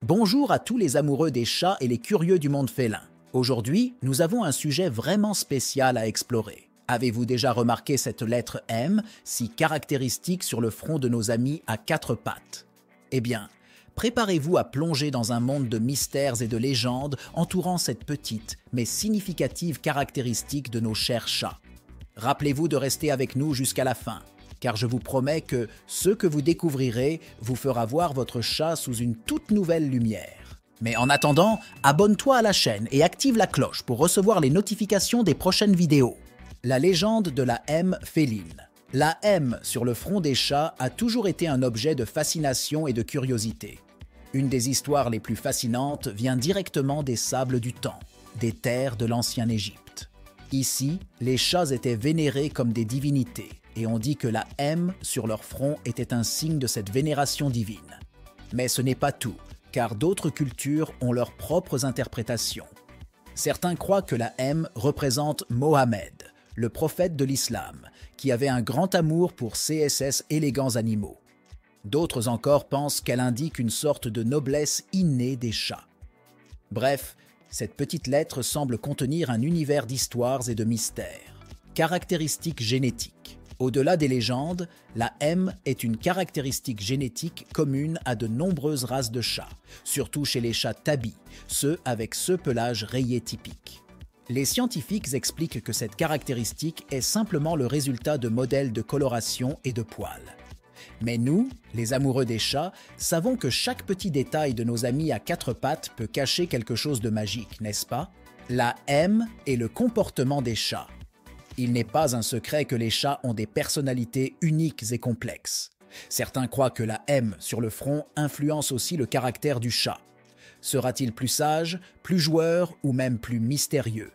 Bonjour à tous les amoureux des chats et les curieux du monde félin. Aujourd'hui, nous avons un sujet vraiment spécial à explorer. Avez-vous déjà remarqué cette lettre M, si caractéristique sur le front de nos amis à quatre pattes? Eh bien, préparez-vous à plonger dans un monde de mystères et de légendes entourant cette petite mais significative caractéristique de nos chers chats. Rappelez-vous de rester avec nous jusqu'à la fin, car je vous promets que ce que vous découvrirez vous fera voir votre chat sous une toute nouvelle lumière. Mais en attendant, abonne-toi à la chaîne et active la cloche pour recevoir les notifications des prochaines vidéos. La légende de la M féline. La M sur le front des chats a toujours été un objet de fascination et de curiosité. Une des histoires les plus fascinantes vient directement des sables du temps, des terres de l'ancien Égypte. Ici, les chats étaient vénérés comme des divinités, et on dit que la M sur leur front était un signe de cette vénération divine. Mais ce n'est pas tout, car d'autres cultures ont leurs propres interprétations. Certains croient que la M représente Mohammed, le prophète de l'islam, qui avait un grand amour pour CSS élégants animaux. D'autres encore pensent qu'elle indique une sorte de noblesse innée des chats. Bref, cette petite lettre semble contenir un univers d'histoires et de mystères. Caractéristiques génétiques. Au-delà des légendes, la M est une caractéristique génétique commune à de nombreuses races de chats, surtout chez les chats tabis, ceux avec ce pelage rayé typique. Les scientifiques expliquent que cette caractéristique est simplement le résultat de modèles de coloration et de poils. Mais nous, les amoureux des chats, savons que chaque petit détail de nos amis à quatre pattes peut cacher quelque chose de magique, n'est-ce pas? La M est le comportement des chats. Il n'est pas un secret que les chats ont des personnalités uniques et complexes. Certains croient que la M sur le front influence aussi le caractère du chat. Sera-t-il plus sage, plus joueur ou même plus mystérieux?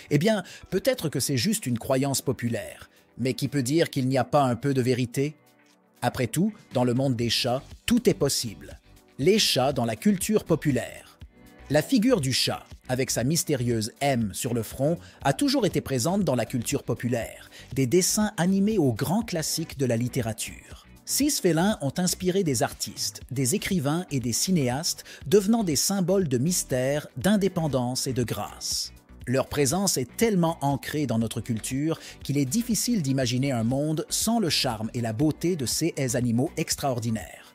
Eh bien, peut-être que c'est juste une croyance populaire, mais qui peut dire qu'il n'y a pas un peu de vérité? Après tout, dans le monde des chats, tout est possible. Les chats dans la culture populaire. La figure du chat, avec sa mystérieuse M sur le front, a toujours été présente dans la culture populaire, des dessins animés aux grands classiques de la littérature. 6 félins ont inspiré des artistes, des écrivains et des cinéastes, devenant des symboles de mystère, d'indépendance et de grâce. Leur présence est tellement ancrée dans notre culture qu'il est difficile d'imaginer un monde sans le charme et la beauté de ces animaux extraordinaires.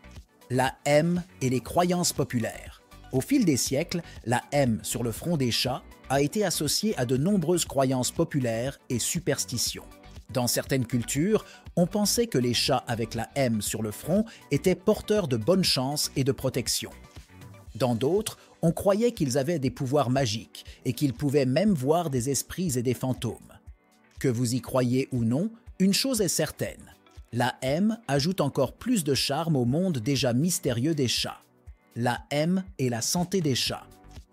La M et les croyances populaires. Au fil des siècles, la M sur le front des chats a été associée à de nombreuses croyances populaires et superstitions. Dans certaines cultures, on pensait que les chats avec la M sur le front étaient porteurs de bonne chance et de protection. Dans d'autres, on croyait qu'ils avaient des pouvoirs magiques et qu'ils pouvaient même voir des esprits et des fantômes. Que vous y croyez ou non, une chose est certaine, la M ajoute encore plus de charme au monde déjà mystérieux des chats. La M est la santé des chats.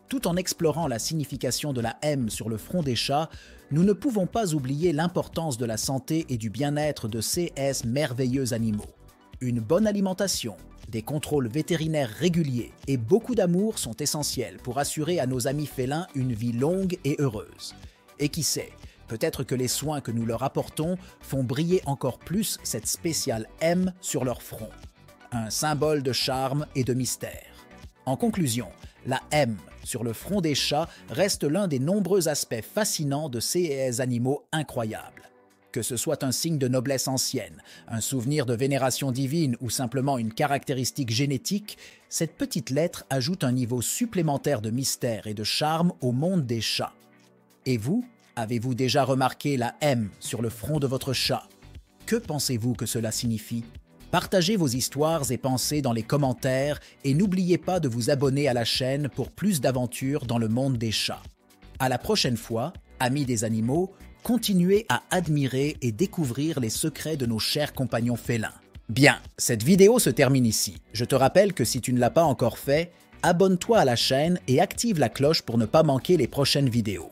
Tout en explorant la signification de la M sur le front des chats, nous ne pouvons pas oublier l'importance de la santé et du bien-être de ces merveilleux animaux. Une bonne alimentation, des contrôles vétérinaires réguliers et beaucoup d'amour sont essentiels pour assurer à nos amis félins une vie longue et heureuse. Et qui sait, peut-être que les soins que nous leur apportons font briller encore plus cette spéciale M sur leur front. Un symbole de charme et de mystère. En conclusion, la M sur le front des chats reste l'un des nombreux aspects fascinants de ces animaux incroyables. Que ce soit un signe de noblesse ancienne, un souvenir de vénération divine ou simplement une caractéristique génétique, cette petite lettre ajoute un niveau supplémentaire de mystère et de charme au monde des chats. Et vous, avez-vous déjà remarqué la M sur le front de votre chat? Que pensez-vous que cela signifie? Partagez vos histoires et pensées dans les commentaires et n'oubliez pas de vous abonner à la chaîne pour plus d'aventures dans le monde des chats. À la prochaine fois, amis des animaux, continuez à admirer et découvrir les secrets de nos chers compagnons félins. Bien, cette vidéo se termine ici. Je te rappelle que si tu ne l'as pas encore fait, abonne-toi à la chaîne et active la cloche pour ne pas manquer les prochaines vidéos.